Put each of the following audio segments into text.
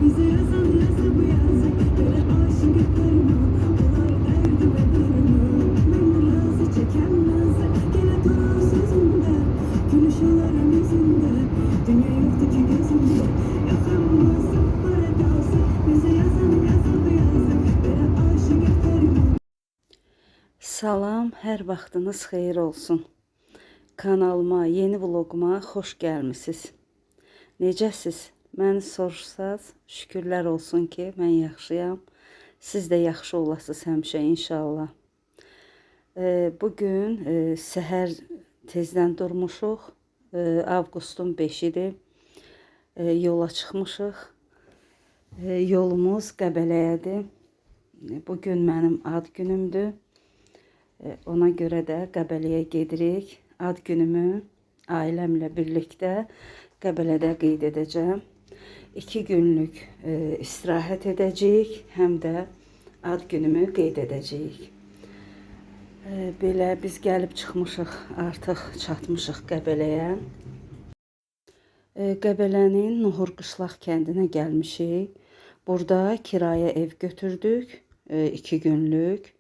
Bize yazan yazı bu yazı, böyle aşık etlerimi, olar derdi ve darımı. Memnun razı çeken nazı, gene durur sözünde, gülüş olarım yüzünde, dünya yoktu ki gözümde. Yakınmasın para kalsın, bize yazan yazı bu yazı, böyle aşık etlerimi. Salam, hər vaxtınız xeyir olsun. Kanalıma, yeni vloguma xoş gəlmisiniz. Necəsiz? Məni soruşsaz, şükürlər olsun ki, mən yaxşıyam. Siz də yaxşı olasınız həmişə inşallah. Bugün səhər tezdən durmuşuq. Avqustun 5-idir. Yola çıxmışıq. Yolumuz Qəbələyədir. Bugün mənim ad günümdür. Ona görə də Qəbələyə gedirik. Ad günümü ailəmlə birlikdə Qəbələdə qeyd edəcəm. 2 günlük istirahət edəcəyik, həm də ad günümü qeyd edəcəyik. Belə biz gəlib çıxmışıq, artıq çatmışıq Qəbələyə. Qəbələnin Nuhur Qışlaq kəndinə gəlmişik. Burada kirayə ev götürdük, 2 günlük.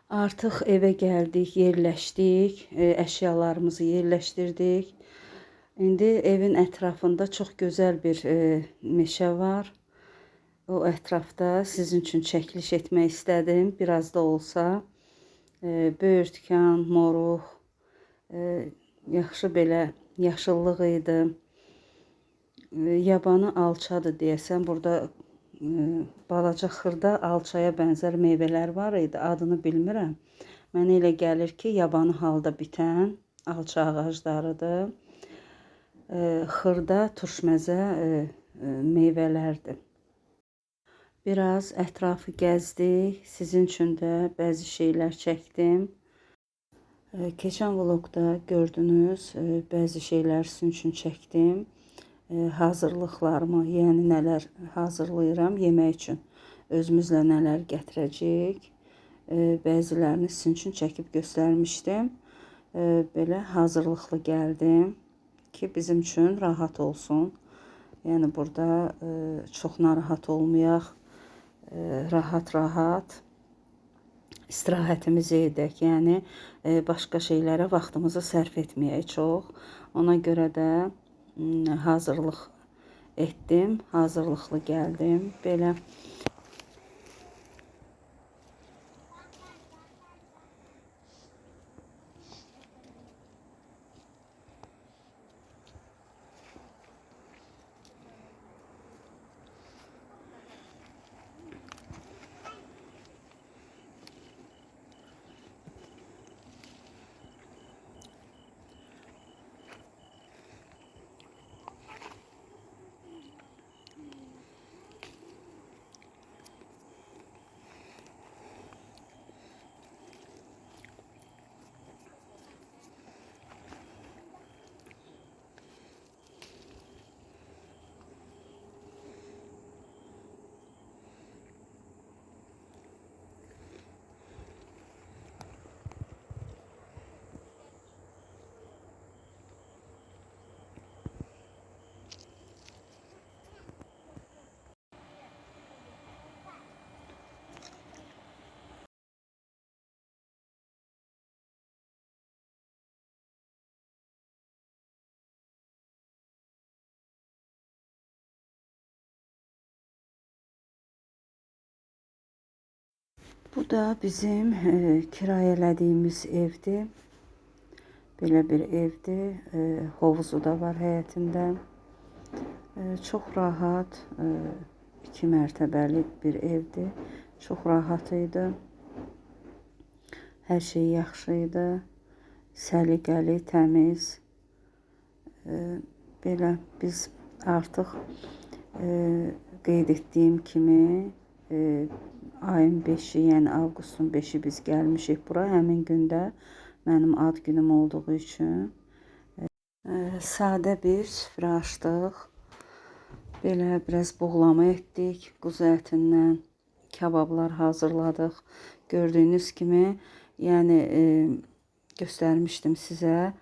Artıq evə gəldik, yerləşdik, əşyalarımızı yerləşdirdik. İndi evin ətrafında çox gözəl bir meşə var. O ətrafda sizin üçün çəkiliş etmək istədim. Biraz da olsa böyürtkan, moruq, yaxşı belə yaşıllıq idi. Yabanı alçadır deyəsən. Burada balaca xırda alçaya bənzər meyvələr var idi. Adını bilmirəm. Mənə elə gəlir ki, yabanı halda bitən alça ağaclarıdır. Xırda turşməzə meyvələrdir. Biraz ətrafı gəzdik. Sizin üçün də bəzi şeylər çəkdim. Keçən vlogda gördünüz, bəzi şeylər sizin üçün çəkdim. Hazırlıqlarımı, yəni nələr hazırlayıram yemək üçün. Özümüzlə nələr gətirəcəyik. Bəzilərini sizin üçün çəkib göstərmişdim. Belə hazırlıqlı gəldim ki, bizim üçün rahat olsun. Yəni burada çox narahat olmayaq. Rahat-rahat istirahətimizi edək. Yəni başqa şeylərə vaxtımızı sərf etməyək çox. Ona görə də hazırlıq etdim, hazırlıqlı gəldim. Belə bu da bizim kirayələdiyimiz evdir. Belə bir evdir. Hovuzu da var həyətində. Çox rahat, 2 mərtəbəli bir evdir. Çox rahat idi. Hər şey yaxşı idi. Səliqəli, təmiz. Belə biz artıq qeyd etdiyim kimi ayın 5-i, yəni avqustun 5-i biz gəlmişik bura. Həmin gündə mənim ad günüm olduğu üçün sadə bir süfrə açdıq. Belə biraz buğlama etdik. Quzu ətindən kabablar hazırladıq. Gördüyünüz kimi, yəni göstərmişdim sizə.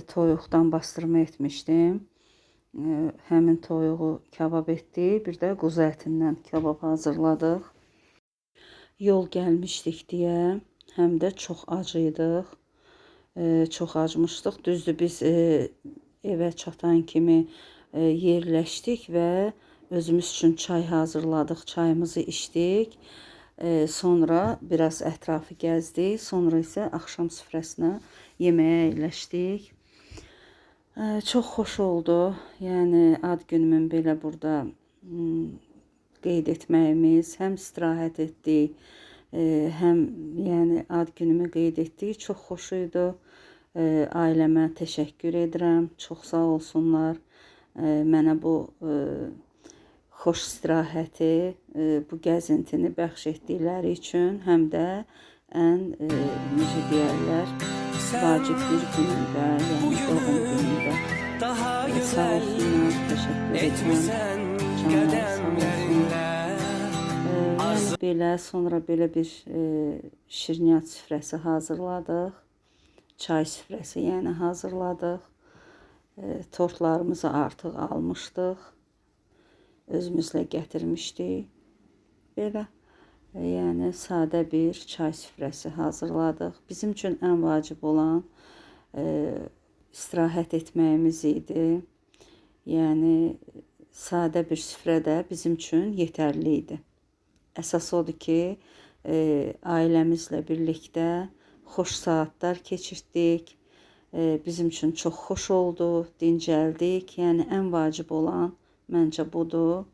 Toyuqdan bastırma etmişdim. həmin toyuğu kabab etdik, bir də quzu ətindən kabab hazırladıq. Yol gəlmişdik deyə, həm də çox ac idik. Çox acmışdıq. Düzdür, biz evə çatan kimi yerləşdik və özümüz üçün çay hazırladıq, çayımızı içdik. Sonra biraz ətrafı gəzdik, sonra isə axşam süfrəsinə yeməyə əyləşdik. Çox xoş oldu. Yəni ad günümün belə burada qeyd etməyimiz, həm istirahət etdik, həm yəni ad günümü qeyd etdik. Çox xoş idi. Ailəmə təşəkkür edirəm. Çox sağ olsunlar. Mənə bu xoş istirahəti, bu gəzintini bəxş etdikləri üçün, həm də ən necə deyərlər, vacib bir günündə, yəni doğum günündə. Sağ olsunlar, təşəkkür edirəm. Canlar sağ olsun. Yəni belə, sonra belə bir şirniyyat süfrəsi hazırladıq. Çay süfrəsi yəni hazırladıq. Tortlarımızı artıq almışdıq. Özümüzlə gətirmişdik. Belə, yəni sadə bir çay süfrəsi hazırladıq. Bizim üçün ən vacib olan istirahət etməyimiz idi. Yəni sadə bir süfrə də bizim üçün yetərli idi. Əsas odur ki, ailəmizlə birlikdə xoş saatlar keçirdik. Bizim üçün çox xoş oldu, dincəldik. Yəni ən vacib olan məncə budur.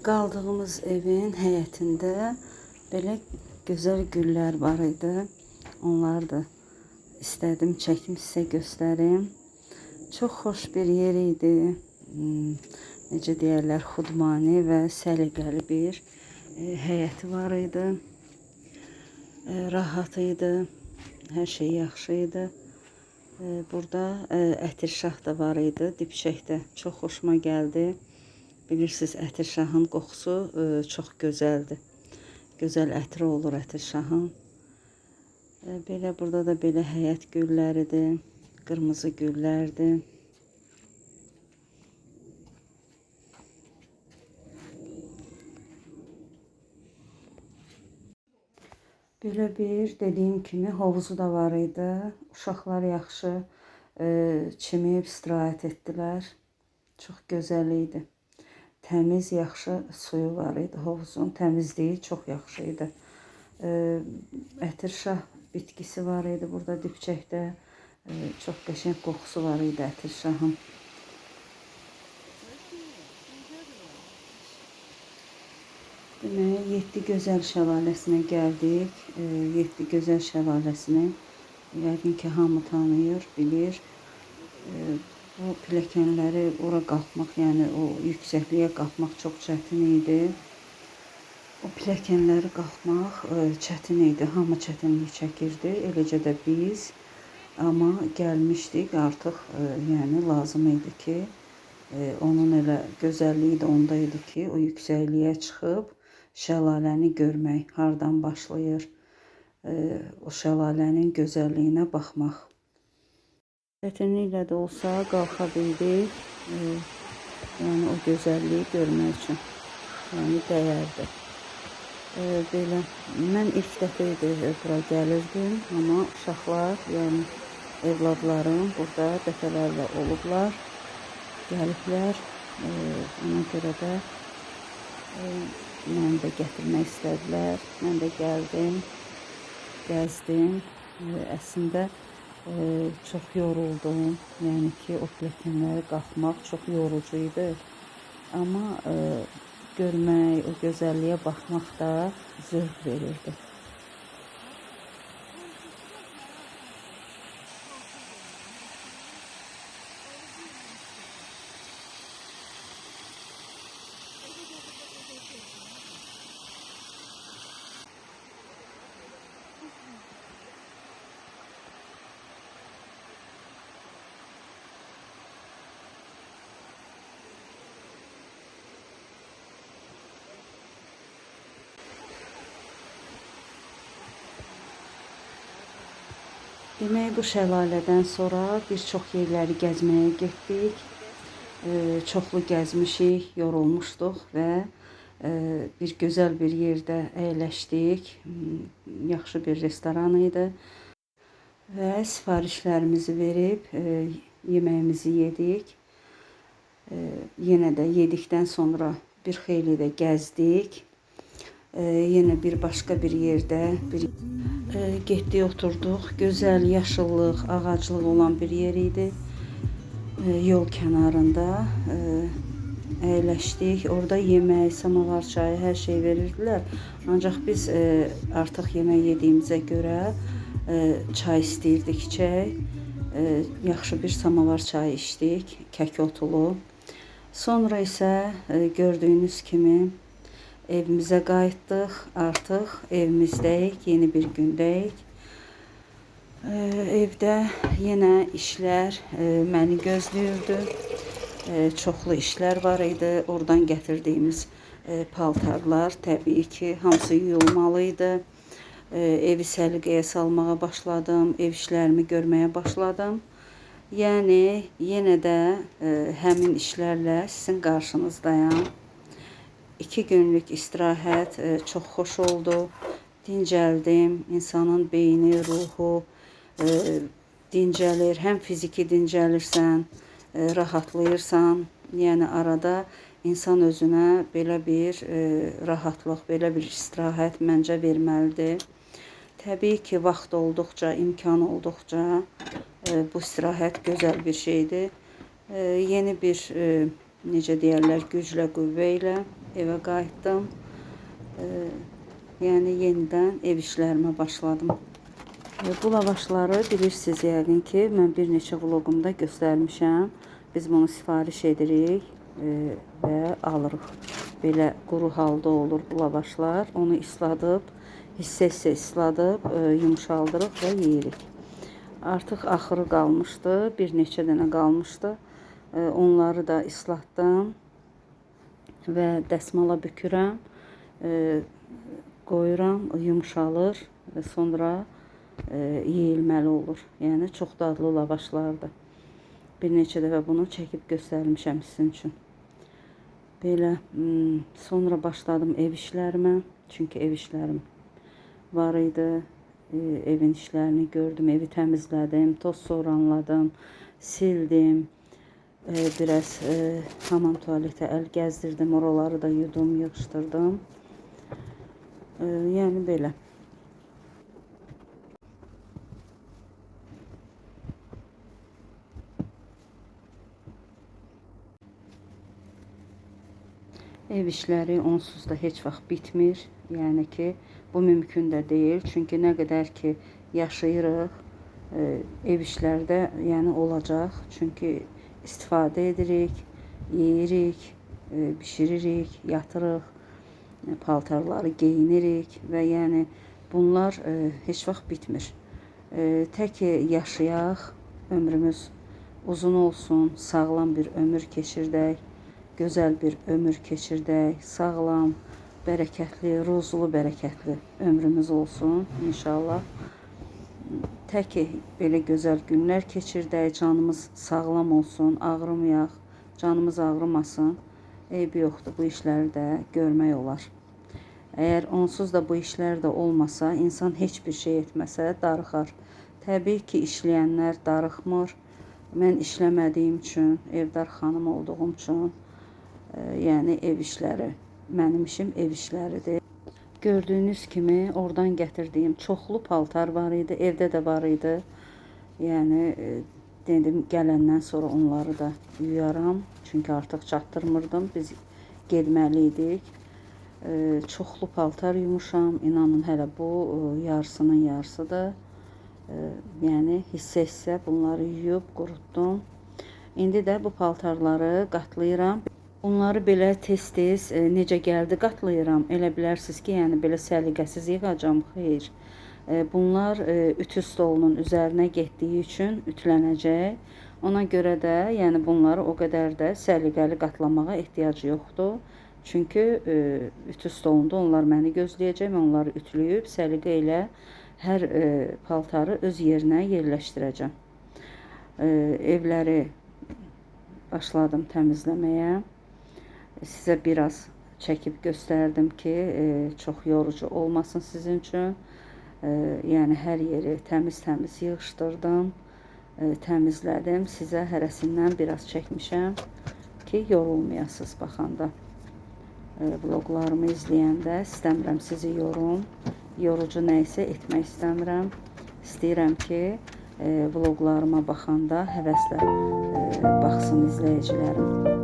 Qaldığımız evin həyətində belə gözəl güllər var idi. Onları da istədim çəkim sizə göstərim. Çox xoş bir yer idi. Necə deyərlər, xudmani və səliqəli bir həyəti var idi. Rahat idi. Hər şey yaxşı idi. Burada ətirşah da var idi dibçəkdə. Çox xoşuma gəldi. Bilirsiniz, ətirşahın qoxusu çox gözəldir. Gözəl ətri olur ətirşahın. Belə burada da belə həyət gülləridir. Qırmızı güllərdir. Belə bir dediyim kimi hovuzu da var idi. Uşaqlar yaxşı çimib istirahət etdilər. Çox gözəl idi. Təmiz, yaxşı suyu var idi. Hovuzun təmizliyi çox yaxşı idi. Ətirşah bitkisi var idi burada dibçəkdə. Çox qəşəng qoxusu var idi ətirşahın. Demək, 7 Gözəl şəlaləsinə gəldik. 7 Gözəl şəlaləsini yəqin ki hamı tanıyır, bilir. Bu pilləkənləri ora qalxmaq, yəni o yüksəkliyə qalxmaq çox çətin idi. O pilləkənləri qalxmaq çətin idi. Hamı çətinlik çəkirdi, eləcə də biz. Amma gəlmişdik, artıq yəni lazım idi ki, onun elə gözəlliyi də onda idi ki, o yüksəkliyə çıxıb şəlaləni görmək, hardan başlayır, o şəlalənin gözəlliyinə baxmaq. Çətinliklə də olsa qalxa bildik, yəni o gözəlliyi görmək üçün, yəni dəyərdi. Belə, mən ilk dəfə idi bura gəlirdim, amma uşaqlar, yəni evladlarım burada dəfələrlə olublar, gəliblər, ona görə də mən də gətirmək istədilər, mən də gəldim, gəzdim. Əslində çox yoruldum. Yəni ki, o pilləkənləri qalxmaq çox yorucu idi. Amma görmək, o gözəlliyə baxmaq da zövq verirdi. Demək, bu şəlalədən sonra bir çox yerləri gəzməyə getdik. Çoxlu gəzmişik, yorulmuşduq və bir gözəl bir yerdə əyləşdik. Yaxşı bir restoran idi və sifarişlərimizi verib yeməyimizi yedik. Yenə də yedikdən sonra bir xeyli də gəzdik. Yenə bir başqa bir yerdə getdik, oturduq. Gözəl yaşıllıq, ağaclıq olan bir yer idi. Yol kənarında əyləşdik. Orada yemək, samavar çayı, hər şey verirdilər. Ancaq biz artıq yemək yediyimizə görə çay istəyirdik içək. Yaxşı bir samavar çayı içdik, kək otulu. Sonra isə gördüyünüz kimi evimizə qayıtdıq. Artıq evimizdəyik, yeni bir gündəyik. Evdə yenə işlər məni gözləyirdi. Çoxlu işlər var idi. Oradan gətirdiyimiz paltarlar təbii ki, hamısı yuyulmalı idi. Evi səliqəyə salmağa başladım. Ev işlərimi görməyə başladım. Yəni, yenə də həmin işlərlə sizin qarşınızdayam. 2 günlük istirahət çox xoş oldu. Dincəldim. İnsanın beyni, ruhu dincəlir. Həm fiziki dincəlirsən, rahatlayırsan. Yəni arada insan özünə belə bir rahatlıq, belə bir istirahət məncə verməlidir. Təbii ki, vaxt olduqca, imkan olduqca bu istirahət gözəl bir şeydir. Yeni bir, necə deyərlər, güclə, qüvvə ilə evə qayıtdım. Yəni yenidən ev işlərimə başladım. Bu lavaşları bilirsiniz yəqin ki, mən bir neçə vloqumda göstərmişəm. Biz bunu sifariş edirik və alırıq. Belə quru halda olur bu lavaşlar. Onu isladıb, hissə-hissə isladıb, yumşaldırıq və yeyirik. Artıq axırı qalmışdı, bir neçə dənə qalmışdı. Onları da islatdım və dəsmala bükürəm, qoyuram, yumşalır və sonra yeyilməli olur. Yəni çox dadlı lavaşlardır. Bir neçə dəfə bunu çəkib göstərmişəm sizin üçün. Belə sonra başladım ev işlərimə. Çünki ev işlərim var idi. Evin işlərini gördüm, evi təmizlədim, toz soranladım, sildim. Biraz hamam tualetə əl gəzdirdim, oraları da yudum, yığışdırdım. Yəni belə. Ev işləri onsuz da heç vaxt bitmir. Yəni ki, bu mümkün də deyil. Çünki nə qədər ki yaşayırıq, ev işlərdə yəni olacaq. Çünki istifadə edirik, yeyirik, bişiririk, yatırıq, paltarları geyinirik və yəni bunlar heç vaxt bitmir. Tək ki yaşayaq, ömrümüz uzun olsun, sağlam bir ömür keçirdək, gözəl bir ömür keçirdək, sağlam, bərəkətli, ruzlu, bərəkətli ömrümüz olsun inşallah. Tək ki belə gözəl günlər keçirdək, canımız sağlam olsun, ağrımayaq, canımız ağrımasın. Eybi yoxdur, bu işləri də görmək olar. Əgər onsuz da bu işlər də olmasa, insan heç bir şey etməsə darıxar. Təbii ki, işləyənlər darıxmır. Mən işləmədiyim üçün, evdar xanım olduğum üçün, yəni ev işləri, mənim işim ev işləridir. Gördüyünüz kimi oradan gətirdiyim çoxlu paltar var idi, evdə də var idi. Yəni dedim gələndən sonra onları da yuyaram, çünki artıq çatdırmırdım. Biz getməli idik. Çoxlu paltar yumuşam. İnanın hələ bu yarısının yarısıdır. Yəni hissə-hissə bunları yuyub qurutdum. İndi də bu paltarları qatlayıram. Bunları belə tez-tez necə gəldi qatlayıram. Elə bilərsiniz ki, yəni belə səliqəsiz yığacam. Xeyr. Bunlar ütü stolunun üzərinə getdiyi üçün ütlənəcək. Ona görə də yəni bunları o qədər də səliqəli qatlamağa ehtiyac yoxdur. Çünki ütü stolunda onlar məni gözləyəcək. Mən onları ütüləyib səliqə ilə hər paltarı öz yerinə yerləşdirəcəm. Evləri başladım təmizləməyə. Sizə biraz çəkib göstərdim ki, çox yorucu olmasın sizin üçün. Yəni hər yeri təmiz-təmiz yığışdırdım, təmizlədim. Sizə hərəsindən biraz çəkmişəm ki, yorulmayasınız baxanda. Vloglarımı izləyəndə istəmirəm sizi yorucu nə isə etmək istəmirəm. İstəyirəm ki, vloglarıma baxanda həvəslə baxsın izləyicilərim.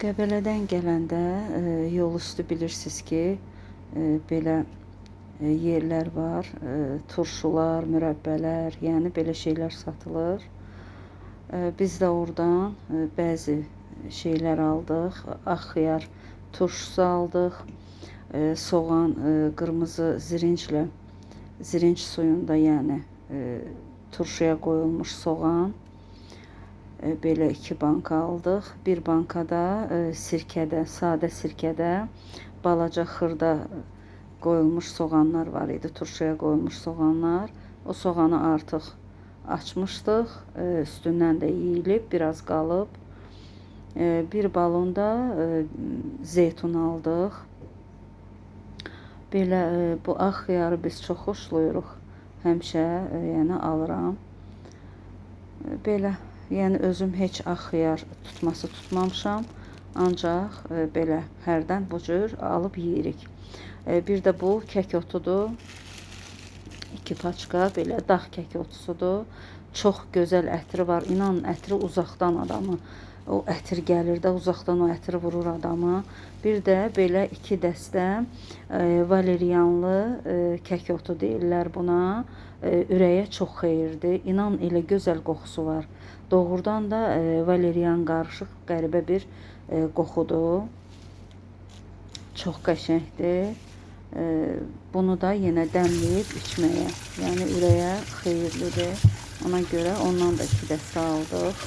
Qəbələdən gələndə yol üstü bilirsiniz ki, belə yerlər var, turşular, mürəbbələr, yəni belə şeylər satılır. Biz də oradan bəzi şeylər aldıq, ağ xiyar turşusu aldıq, soğan, qırmızı zirinclə, zirinc suyunda yəni turşuya qoyulmuş soğan. Belə 2 banka aldıq. Bir bankada sirkədə, sadə sirkədə balaca xırda qoyulmuş soğanlar var idi, turşuya qoyulmuş soğanlar. O soğanı artıq açmışdıq, üstündən də yeyilib, biraz qalıb. Bir balonda zeytun aldıq. Belə bu ağ xiyarı biz çox xoşlayırıq. Həmişə yəni alıram. Belə yəni özüm heç ağ xiyar tutması tutmamışam. Ancaq belə hərdən bu cür alıb yeyirik. Bir də bu kək otudur. 2 paçka belə dağ kək otusudur. Çox gözəl ətri var. İnanın ətri uzaqdan adamı, o ətir gəlir də uzaqdan o ətri vurur adamı. Bir də belə 2 dəstə valeriyanlı kək otu deyirlər buna. Ürəyə çox xeyirdir. İnan elə gözəl qoxusu var. Doğrudan da valeriyan qarışıq qəribə bir qoxudur. Çox qəşəngdir. Bunu da yenə dəmləyib içməyə, yəni ürəyə xeyirlidir. Ona görə ondan da 2 dəstə aldıq.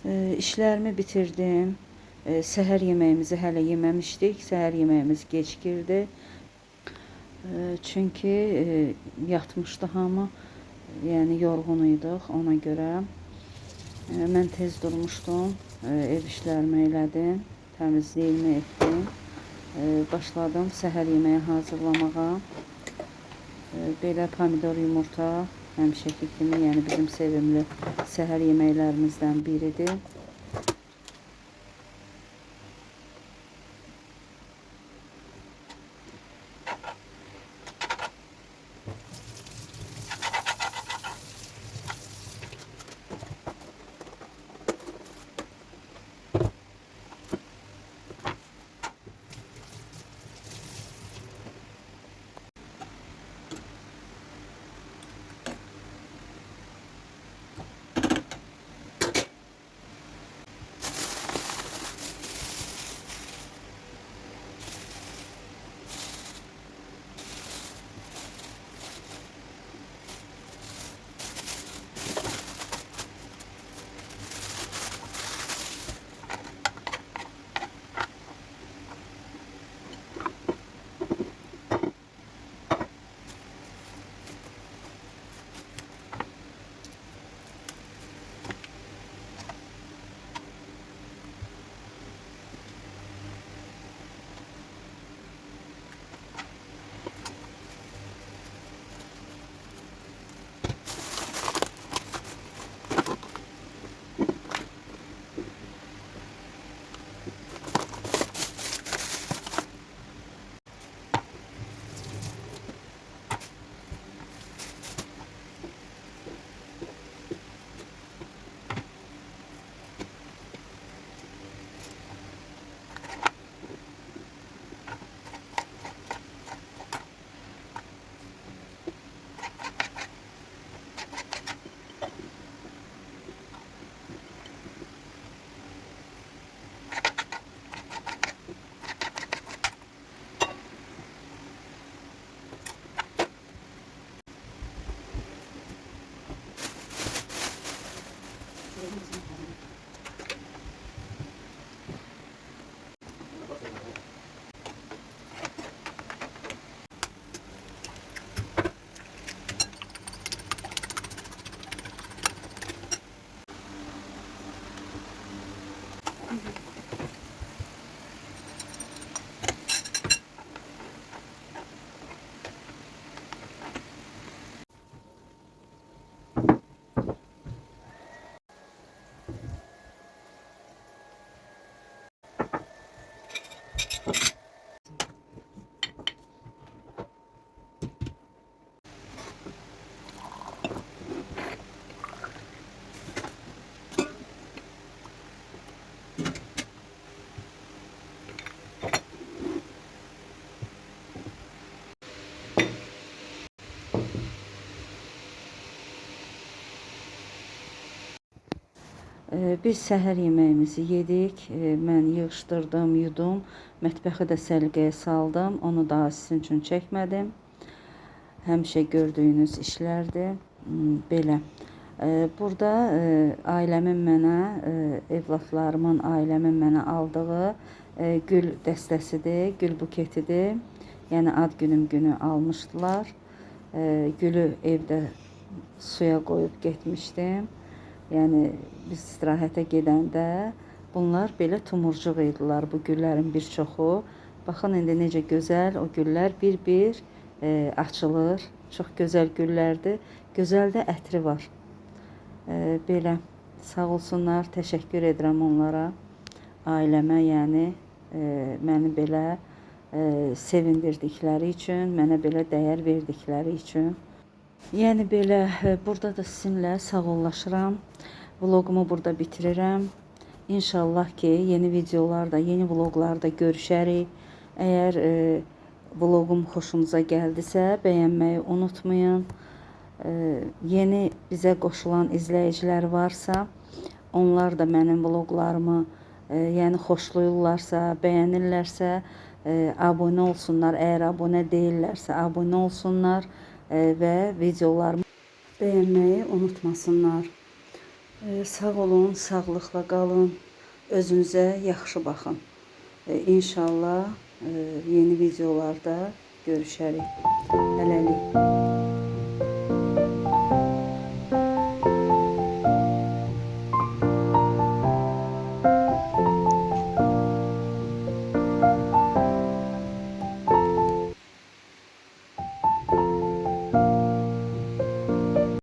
İşlərimi bitirdim. Səhər yeməyimizi hələ yeməmişdik. Səhər yeməyimiz gec girdi. Çünki yatmışdı hamı. Yəni yorğun idik ona görə. Mən tez durmuşdum. Ev işlərimi elədim. Təmizliyimi etdim. Başladım səhər yeməyi hazırlamağa. Belə pomidor yumurta həmişəki kimi, yəni bizim sevimli səhər yeməklərimizdən biridir. Biz səhər yeməyimizi yedik. Mən yığışdırdım, yudum. Mətbəxi də səliqəyə saldım. Onu daha sizin üçün çəkmədim. Həmişə gördüyünüz işlərdir. Belə. Burada ailəmin mənə, evlatlarımın, ailəmin mənə aldığı gül dəstəsidir, gül buketidir. Yəni ad günüm günü almışdılar. Gülü evdə suya qoyub getmişdim. Yəni biz istirahətə gedəndə bunlar belə tumurcuq idilər, bu güllərin bir çoxu. Baxın indi necə gözəl o güllər bir-bir açılır. Çox gözəl güllərdir. Gözəl də ətri var. Belə sağ olsunlar, təşəkkür edirəm onlara, ailəmə, yəni məni belə sevindirdikləri üçün, mənə belə dəyər verdikləri üçün. Yəni belə burada da sizinlə sağollaşıram. Vlogumu burada bitirirəm. İnşallah ki, yeni videolarda, yeni vloglarda görüşərik. Əgər vloqum xoşunuza gəldisə, bəyənməyi unutmayın. Yeni bizə qoşulan izləyicilər varsa, onlar da mənim vloqlarımı yəni xoşlayırlarsa, bəyənirlərsə, abunə olsunlar. Əgər abunə deyillərsə, abunə olsunlar və videolarımı bəyənməyi unutmasınlar. Sağ olun, sağlıqla qalın, özünüzə yaxşı baxın. İnşallah yeni videolarda görüşərik. Hələlik.